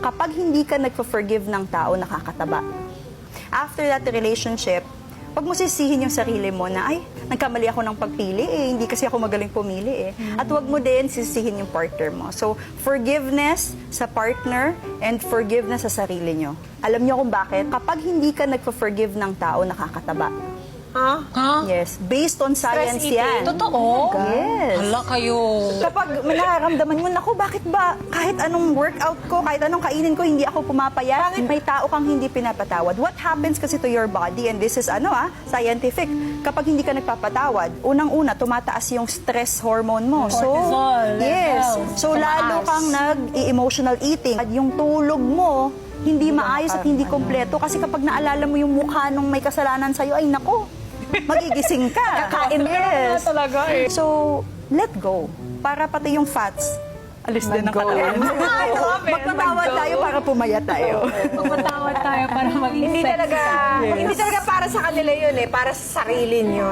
kapag hindi ka nagpa-forgive ng tao, nakakataba. After that relationship, wag mo sisihin yung sarili mo na, ay, nagkamali ako ng pagpili hindi kasi ako magaling pumili At wag mo din sisihin yung partner mo. So, forgiveness sa partner and forgiveness sa sarili nyo. Alam nyo kung bakit? Kapag hindi ka nagpa-forgive ng tao, nakakataba. Yes. Based on science yan. Totoo? Yes. Hala kayo. Kapag may nararamdaman mo, naku, bakit ba kahit anong workout ko, kahit anong kainin ko, hindi ako pumapayat? May tao kang hindi pinapatawad. What happens kasi to your body, and this is scientific, kapag hindi ka nagpapatawad, unang-una, tumataas yung stress hormone mo. Cortisol yes. levels. So, lalo kang nag-emotional eating. At yung tulog mo, hindi maayos at hindi kompleto. Kasi kapag naalala mo yung mukha nung may kasalanan sa'yo, ay nako, magigising ka. Kakain. Yes. Talaga So, let go. Para pati yung fats, alis din ng katawan. I love it. Magpatawad tayo para pumaya tayo. Magpatawad tayo para maging Hindi sexy talaga, tayo. hindi talaga para sa kanila yun para sa sarili nyo.